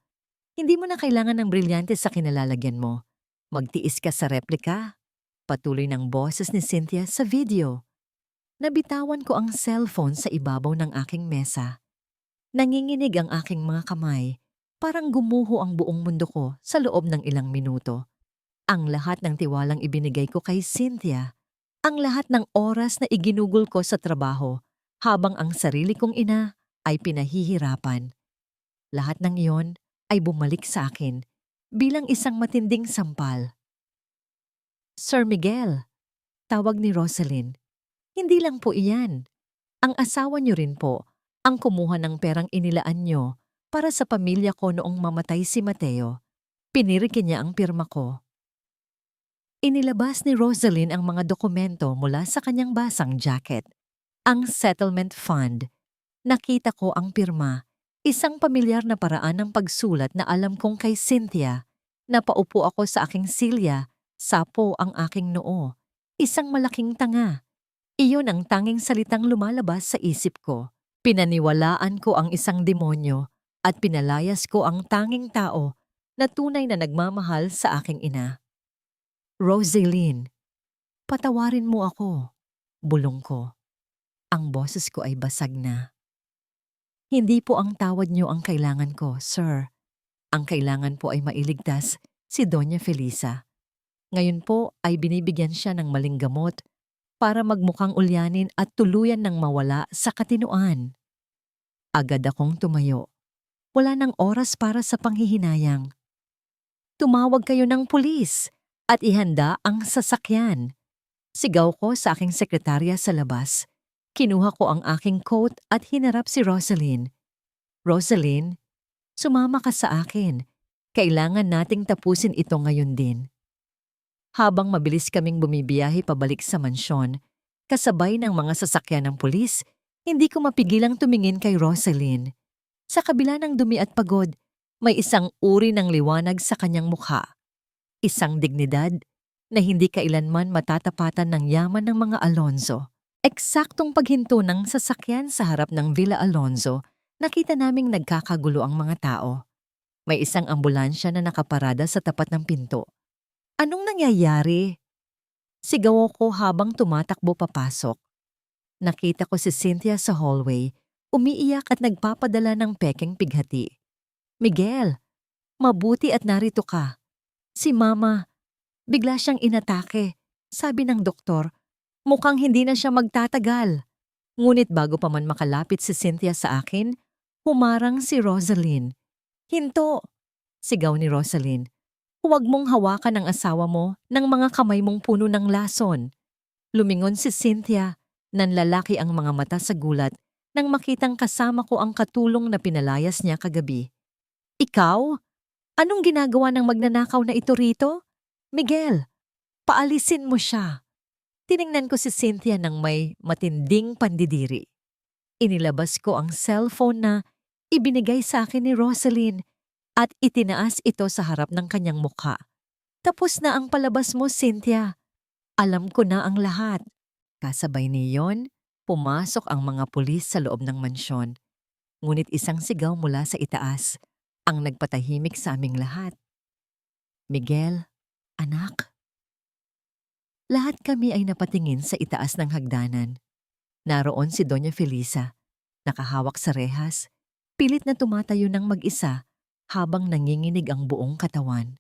Hindi mo na kailangan ng brilyante sa kinalalagyan mo. Magtiis ka sa replika. Patuloy ng boses ni Cynthia sa video. Nabitawan ko ang cellphone sa ibabaw ng aking mesa. Nanginginig ang aking mga kamay. Parang gumuho ang buong mundo ko sa loob ng ilang minuto. Ang lahat ng tiwalang ibinigay ko kay Cynthia. Ang lahat ng oras na iginugol ko sa trabaho habang ang sarili kong ina ay pinahihirapan. Lahat ng iyon ay bumalik sa akin bilang isang matinding sampal. Sir Miguel, tawag ni Rosaline. Hindi lang po iyan. Ang asawa niyo rin po ang kumuha ng perang inilaan niyo para sa pamilya ko noong mamatay si Mateo. Pinirikin niya ang pirma ko. Inilabas ni Rosaline ang mga dokumento mula sa kanyang basang jacket. Ang settlement fund. Nakita ko ang pirma, isang pamilyar na paraan ng pagsulat na alam kong kay Cynthia. Napaupo ako sa aking silya, sapo ang aking noo. Isang malaking tanga. Iyon ang tanging salitang lumalabas sa isip ko. Pinaniwalaan ko ang isang demonyo at pinalayas ko ang tanging tao na tunay na nagmamahal sa aking ina. Rosaline, patawarin mo ako, bulong ko. Ang boses ko ay basag na. Hindi po ang tawad niyo ang kailangan ko, sir. Ang kailangan po ay mailigtas si Doña Felisa. Ngayon po ay binibigyan siya ng maling gamot para magmukhang ulyanin at tuluyan ng mawala sa katinuan. Agad akong tumayo. Wala nang oras para sa panghihinayang. Tumawag kayo ng pulis at ihanda ang sasakyan. Sigaw ko sa aking sekretarya sa labas. Kinuha ko ang aking coat at hinarap si Rosaline. Rosaline, sumama ka sa akin. Kailangan nating tapusin ito ngayon din. Habang mabilis kaming bumibiyahe pabalik sa mansyon, kasabay ng mga sasakyan ng pulis, hindi ko mapigilang tumingin kay Rosaline. Sa kabila ng dumi at pagod, may isang uri ng liwanag sa kanyang mukha. Isang dignidad na hindi kailanman matatapatan ng yaman ng mga Alonzo. Eksaktong paghinto ng sasakyan sa harap ng Villa Alonzo, nakita naming nagkakagulo ang mga tao. May isang ambulansya na nakaparada sa tapat ng pinto. Anong nangyayari? Sigaw ko habang tumatakbo papasok. Nakita ko si Cynthia sa hallway, umiiyak at nagpapadala ng pekeng pighati. Miguel, mabuti at narito ka. Si Mama, bigla siyang inatake. Sabi ng doktor, mukhang hindi na siya magtatagal. Ngunit bago pa man makalapit si Cynthia sa akin, humarang si Rosaline. Hinto! Sigaw ni Rosaline. Huwag mong hawakan ang asawa mo ng mga kamay mong puno ng lason. Lumingon si Cynthia, Nanlalaki ang mga mata sa gulat nang makitang kasama ko ang katulong na pinalayas niya kagabi. Ikaw? Anong ginagawa ng magnanakaw na ito rito? Miguel, paalisin mo siya. Tiningnan ko si Cynthia ng may matinding pandidiri. Inilabas ko ang cellphone na ibinigay sa akin ni Rosaline at itinaas ito sa harap ng kanyang mukha. Tapos na ang palabas mo, Cynthia. Alam ko na ang lahat. Kasabay niyon, pumasok ang mga pulis sa loob ng mansyon. Ngunit isang sigaw mula sa itaas ang nagpatahimik sa aming lahat. Miguel, anak. Lahat kami ay napatingin sa itaas ng hagdanan. Naroon si Doña Felisa, nakahawak sa rehas, pilit na tumatayo ng mag-isa habang nanginginig ang buong katawan.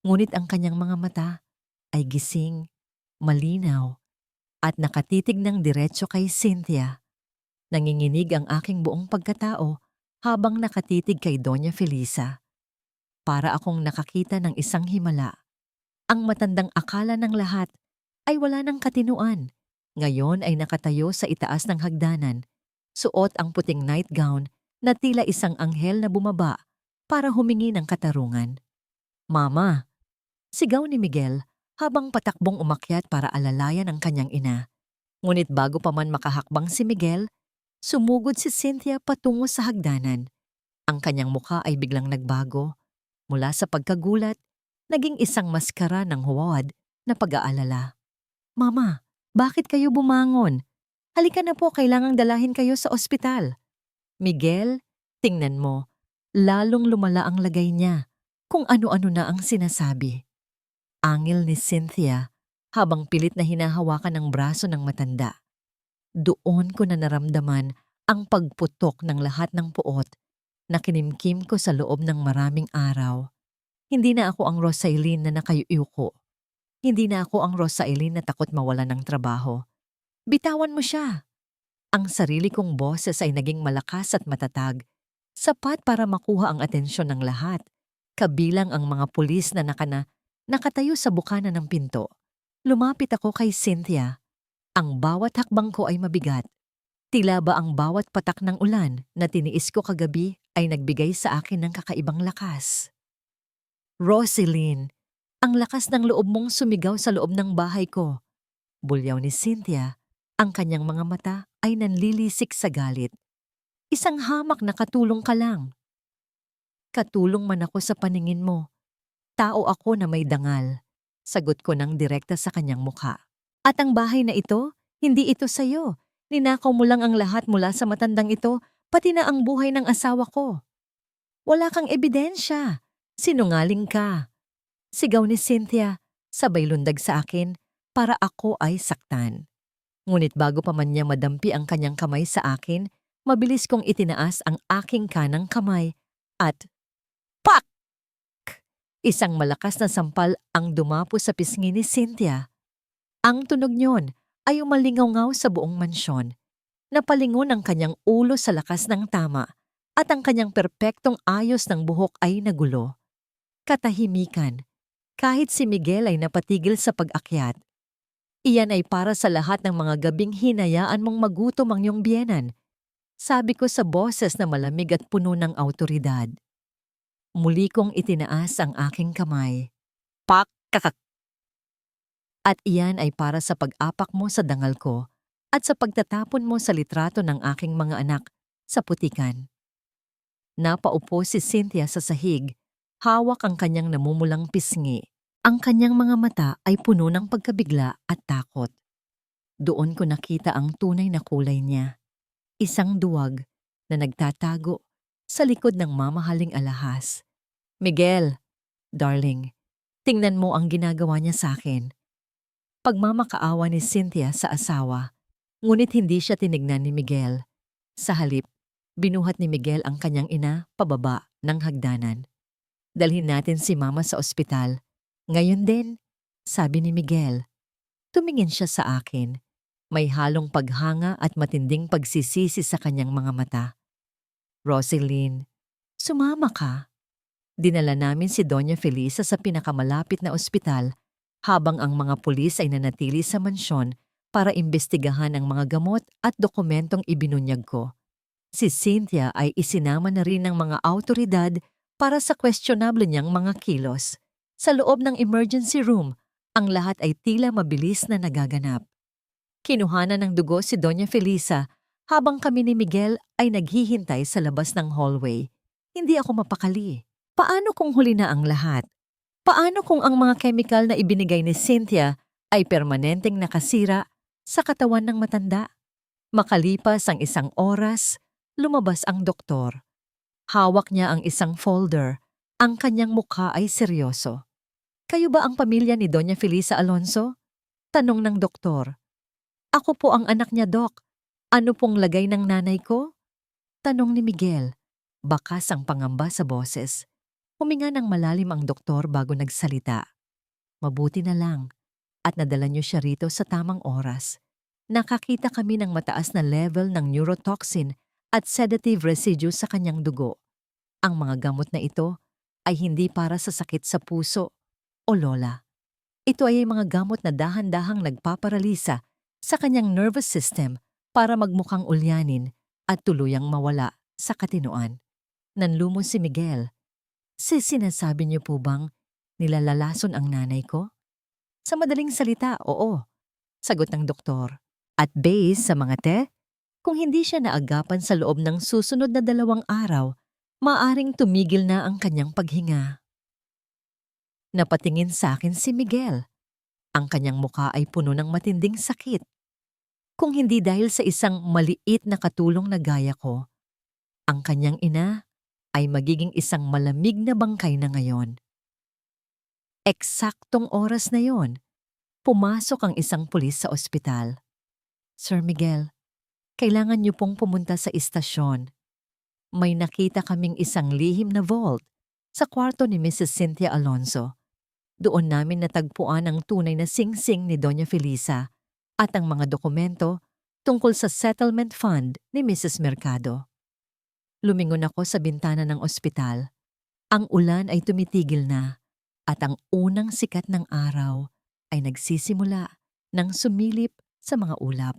Ngunit ang kanyang mga mata ay gising, malinaw, at nakatitig ng diretso kay Cynthia. Nanginginig ang aking buong pagkatao habang nakatitig kay Doña Felisa. Para akong nakakita ng isang himala. Ang matandang akala ng lahat ay wala ng katinuan. Ngayon ay nakatayo sa itaas ng hagdanan, suot ang puting nightgown na tila isang anghel na bumaba para humingi ng katarungan. Mama! Sigaw ni Miguel habang patakbong umakyat para alalayan ang kanyang ina. Ngunit bago pa man makahakbang si Miguel, sumugod si Cynthia patungo sa hagdanan. Ang kanyang mukha ay biglang nagbago. Mula sa pagkagulat, naging isang maskara ng huwad na pag-aalala. Mama, bakit kayo bumangon? Halika na po, kailangang dalahin kayo sa ospital. Miguel, tingnan mo, lalong lumala ang lagay niya kung ano-ano na ang sinasabi. Angil ni Cynthia habang pilit na hinahawakan ang braso ng matanda. Doon ko na naramdaman ang pagputok ng lahat ng puot na kinimkim ko sa loob ng maraming araw. Hindi na ako ang Rosaline na nakayuyuko. Hindi na ako ang Rosaline na takot mawala ng trabaho. Bitawan mo siya. Ang sarili kong boses ay naging malakas at matatag, sapat para makuha ang atensyon ng lahat, kabilang ang mga pulis na nakatayo sa bukana ng pinto. Lumapit ako kay Cynthia. Ang bawat hakbang ko ay mabigat. Tila ba ang bawat patak ng ulan na tiniis ko kagabi ay nagbigay sa akin ng kakaibang lakas. Rosaline, ang lakas ng loob mong sumigaw sa loob ng bahay ko. Bulyaw ni Cynthia, ang kanyang mga mata ay nanlilisik sa galit. Isang hamak na katulong ka lang. Katulong man ako sa paningin mo. Tao ako na may dangal. Sagot ko ng direkta sa kanyang mukha. At ang bahay na ito, hindi ito sayo. Ninakaw mo lang ang lahat mula sa matandang ito, pati na ang buhay ng asawa ko. Wala kang ebidensya. Sinungaling ka. Sigaw ni Cynthia, sabay lundag sa akin para ako ay saktan. Ngunit bago pa man niya madampi ang kanyang kamay sa akin, mabilis kong itinaas ang aking kanang kamay at pak! Isang malakas na sampal ang dumapo sa pisngi ni Cynthia. Ang tunog niyon ay umalingaw sa buong mansyon. Napalingon ang kanyang ulo sa lakas ng tama at ang kanyang perpektong ayos ng buhok ay nagulo. Katahimikan. Kahit si Miguel ay napatigil sa pag-akyat. Iyan ay para sa lahat ng mga gabing hinayaan mong magutom ang iyong biyenan. Sabi ko sa boses na malamig at puno ng awtoridad. Muli kong itinaas ang aking kamay. Pak! Kakak! At iyan ay para sa pag-apak mo sa dangal ko at sa pagtatapon mo sa litrato ng aking mga anak sa putikan. Napaupo si Cynthia sa sahig. Hawak ang kanyang namumulang pisngi. Ang kanyang mga mata ay puno ng pagkabigla at takot. Doon ko nakita ang tunay na kulay niya. Isang duwag na nagtatago sa likod ng mamahaling alahas. Miguel, darling, tingnan mo ang ginagawa niya sa akin. Pagmamakaawa ni Cynthia sa asawa, ngunit hindi siya tinignan ni Miguel. Sa halip, binuhat ni Miguel ang kanyang ina pababa ng hagdanan. Dalhin natin si Mama sa ospital. Ngayon din, sabi ni Miguel. Tumingin siya sa akin. May halong paghanga at matinding pagsisisi sa kanyang mga mata. Rosaline, sumama ka. Dinala namin si Doña Felisa sa pinakamalapit na ospital habang ang mga pulis ay nanatili sa mansyon para imbestigahan ang mga gamot at dokumentong ibinunyag ko. Si Cynthia ay isinama na rin ng mga awtoridad para sa questionable niyang mga kilos. Sa loob ng emergency room, ang lahat ay tila mabilis na nagaganap. Kinuhanan ng dugo si Doña Felisa habang kami ni Miguel ay naghihintay sa labas ng hallway. Hindi ako mapakali. Paano kung huli na ang lahat? Paano kung ang mga chemical na ibinigay ni Cynthia ay permanenteng nakasira sa katawan ng matanda? Makalipas ang 1 oras, lumabas ang doktor. Hawak niya ang isang folder. Ang kanyang mukha ay seryoso. "Kayo ba ang pamilya ni Doña Felisa Alonso?" Tanong ng doktor. "Ako po ang anak niya, Dok. Ano pong lagay ng nanay ko?" Tanong ni Miguel. Bakas ang pangamba sa boses. Huminga ng malalim ang doktor bago nagsalita. "Mabuti na lang at nadala niyo siya rito sa tamang oras. Nakakita kami ng mataas na level ng neurotoxin at sedative residue sa kanyang dugo. Ang mga gamot na ito ay hindi para sa sakit sa puso o lola. Ito ay mga gamot na dahan-dahang nagpaparalisa sa kanyang nervous system para magmukhang ulyanin at tuluyang mawala sa katinoan." Nanlumo si Miguel. Sinasabi niyo po bang nilalalason ang nanay ko?" "Sa madaling salita, oo," sagot ng doktor. "At base sa mga kung hindi siya naagapan sa loob ng susunod na 2 araw, maaring tumigil na ang kanyang paghinga." Napatingin sa akin si Miguel. Ang kanyang mukha ay puno ng matinding sakit. Kung hindi dahil sa isang maliit na katulong na gaya ko, ang kanyang ina ay magiging isang malamig na bangkay na ngayon. Eksaktong oras na yon, pumasok ang isang pulis sa ospital. "Sir Miguel, kailangan niyo pong pumunta sa istasyon. May nakita kaming isang lihim na vault sa kwarto ni Mrs. Cynthia Alonso. Doon namin natagpuan ang tunay na singsing ni Doña Felisa at ang mga dokumento tungkol sa settlement fund ni Mrs. Mercado." Lumingon ako sa bintana ng ospital. Ang ulan ay tumitigil na at ang unang sikat ng araw ay nagsisimula ng sumilip sa mga ulap.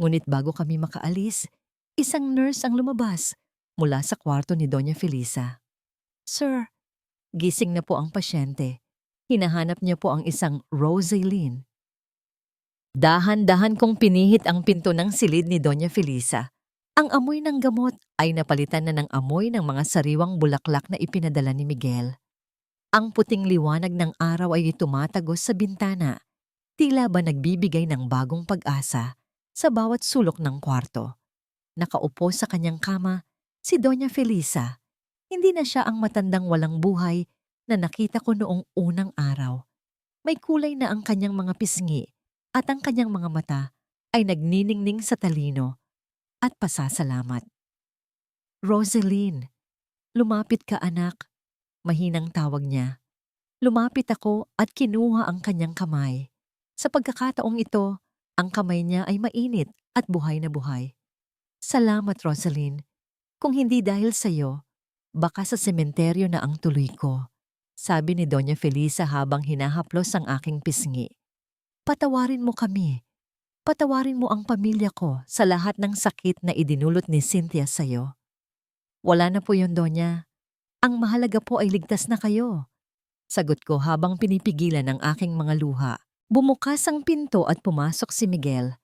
Ngunit bago kami makaalis, isang nurse ang lumabas mula sa kwarto ni Doña Felisa. "Sir, gising na po ang pasyente. Hinahanap niya po ang isang Rosaline." Dahan-dahan kong pinihit ang pinto ng silid ni Doña Felisa. Ang amoy ng gamot ay napalitan na ng amoy ng mga sariwang bulaklak na ipinadala ni Miguel. Ang puting liwanag ng araw ay tumatagos sa bintana, tila ba nagbibigay ng bagong pag-asa sa bawat sulok ng kwarto. Nakaupo sa kanyang kama, si Doña Felisa. Hindi na siya ang matandang walang buhay na nakita ko noong unang araw. May kulay na ang kanyang mga pisngi at ang kanyang mga mata ay nagniningning sa talino at pasasalamat. "Rosaline, lumapit ka anak," mahinang tawag niya. Lumapit ako at kinuha ang kanyang kamay. Sa pagkakataong ito, ang kamay niya ay mainit at buhay na buhay. "Salamat, Rosaline. Kung hindi dahil sa iyo, baka sa sementeryo na ang tuloy ko," sabi ni Doña Felisa habang hinahaplos ang aking pisngi. "Patawarin mo kami. Patawarin mo ang pamilya ko sa lahat ng sakit na idinulot ni Cynthia sa iyo." "Wala na po yun, Doña. Ang mahalaga po ay ligtas na kayo," sagot ko habang pinipigilan ang aking mga luha. Bumukas ang pinto at pumasok si Miguel.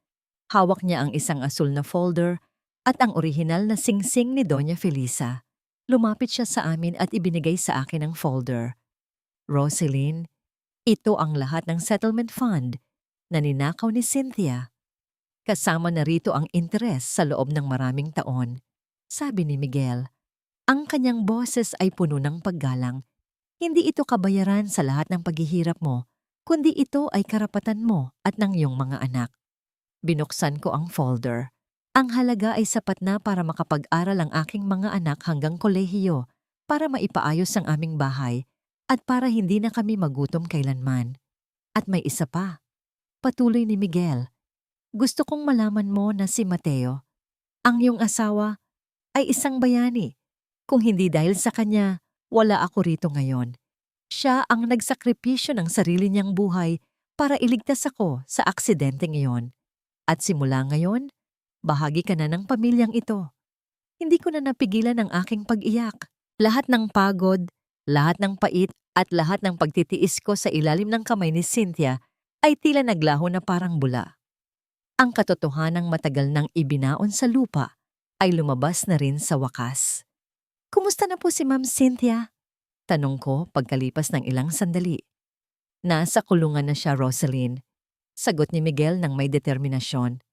Hawak niya ang isang asul na folder at ang orihinal na singsing ni Doña Felisa. Lumapit siya sa amin at ibinigay sa akin ang folder. "Rosaline, ito ang lahat ng settlement fund na ninakaw ni Cynthia. Kasama na rito ang interes sa loob ng maraming taon," sabi ni Miguel. Ang kanyang boses ay puno ng paggalang. "Hindi ito kabayaran sa lahat ng paghihirap mo, kundi ito ay karapatan mo at ng iyong mga anak." Binuksan ko ang folder. Ang halaga ay sapat na para makapag-aral ang aking mga anak hanggang kolehiyo, para maipaayos ang aming bahay, at para hindi na kami magutom kailanman. "At may isa pa," patuloy ni Miguel. "Gusto kong malaman mo na si Mateo, ang iyong asawa, ay isang bayani. Kung hindi dahil sa kanya, wala ako rito ngayon. Siya ang nagsakripisyo ng sarili niyang buhay para iligtas ako sa aksidenteng iyon. At simula ngayon, bahagi ka na ng pamilyang ito. Hindi ko na napigilan ang aking pag-iyak. Lahat ng pagod, lahat ng pait at lahat ng pagtitiis ko sa ilalim ng kamay ni Cynthia ay tila naglaho na parang bula. Ang katotohanang matagal nang ibinaon sa lupa ay lumabas na rin sa wakas. Kumusta na po si Ma'am Cynthia? Tanong ko pagkalipas ng ilang sandali. Nasa kulungan na siya, Rosaline. Sagot ni Miguel ng may determinasyon.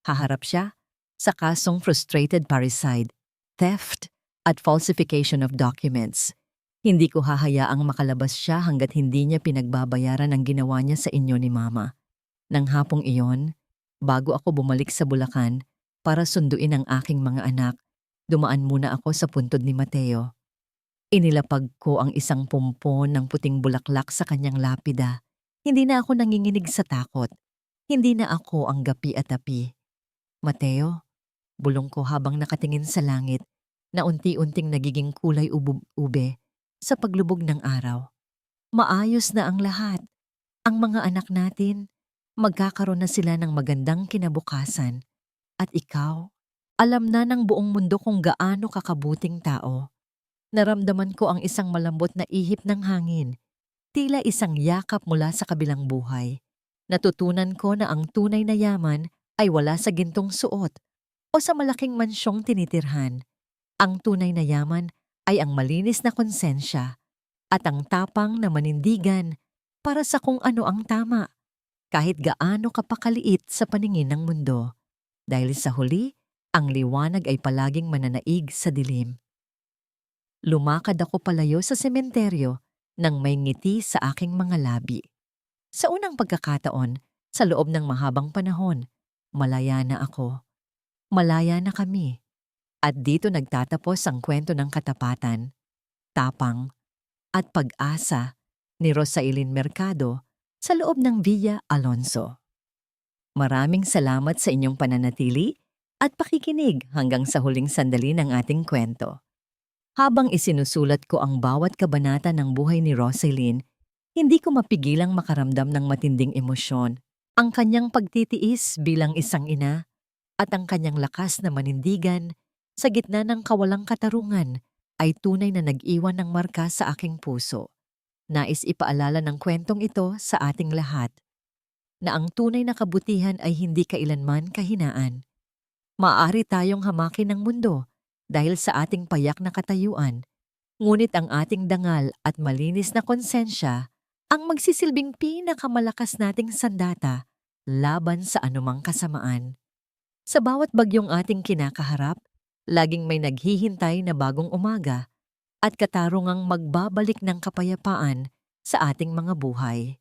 Haharap siya sa kasong frustrated parricide, theft at falsification of documents. Hindi ko hahayaang makalabas siya hanggat hindi niya pinagbabayaran ang ginawa niya sa inyo ni Mama. Nang hapong iyon, bago ako bumalik sa Bulacan para sunduin ang aking mga anak, dumaan muna ako sa puntod ni Mateo. Inilapag ko ang isang pumpon ng puting bulaklak sa kanyang lapida. Hindi na ako nanginginig sa takot. Hindi na ako ang gapi at api. Mateo, bulong ko habang nakatingin sa langit na unti-unting nagiging kulay ube sa paglubog ng araw. Maayos na ang lahat. Ang mga anak natin, magkakaroon na sila ng magandang kinabukasan. At ikaw, alam na ng buong mundo kung gaano kakabuting tao. Naramdaman ko ang isang malambot na ihip ng hangin, tila isang yakap mula sa kabilang buhay. Natutunan ko na ang tunay na yaman ay wala sa gintong suot o sa malaking mansyong tinitirhan. Ang tunay na yaman ay ang malinis na konsensya at ang tapang na manindigan para sa kung ano ang tama, kahit gaano kapakaliit sa paningin ng mundo. Dahil sa huli, ang liwanag ay palaging mananaig sa dilim. Lumakad ako palayo sa sementeryo nang may ngiti sa aking mga labi. Sa unang pagkakataon, sa loob ng mahabang panahon, malaya na ako. Malaya na kami. At dito nagtatapos ang kwento ng katapatan, tapang, at pag-asa ni Rosailin Mercado sa loob ng Villa Alonso. Maraming salamat sa inyong pananatili at pakikinig hanggang sa huling sandali ng ating kwento. Habang isinusulat ko ang bawat kabanata ng buhay ni Rosailin, hindi ko mapigilang makaramdam ng matinding emosyon. Ang kanyang pagtitiis bilang isang ina at ang kanyang lakas na manindigan sa gitna ng kawalang katarungan ay tunay na nag-iwan ng marka sa aking puso. Nais ipaalala ng kwentong ito sa ating lahat na ang tunay na kabutihan ay hindi kailanman kahinaan. Maaari tayong hamakin ng mundo dahil sa ating payak na katayuan, ngunit ang ating dangal at malinis na konsensya ang magsisilbing pinakamalakas nating sandata laban sa anumang kasamaan. Sa bawat bagyong ating kinakaharap, laging may naghihintay na bagong umaga at katarungang magbabalik ng kapayapaan sa ating mga buhay.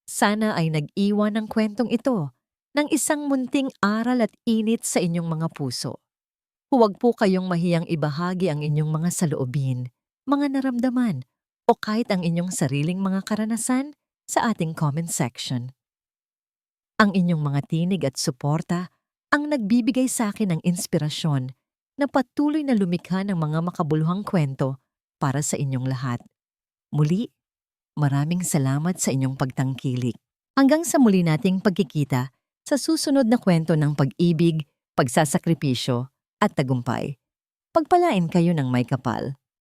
Sana ay nag-iwan ng kwentong ito ng isang munting aral at init sa inyong mga puso. Huwag po kayong mahiyang ibahagi ang inyong mga saloobin, mga naramdaman, o kahit ang inyong sariling mga karanasan sa ating comment section. Ang inyong mga tinig at suporta ang nagbibigay sa akin ng inspirasyon na patuloy na lumikha ng mga makabuluhang kwento para sa inyong lahat. Muli, maraming salamat sa inyong pagtangkilik. Hanggang sa muli nating pagkikita sa susunod na kwento ng pag-ibig, pagsasakripisyo, at tagumpay. Pagpalain kayo ng may kapal.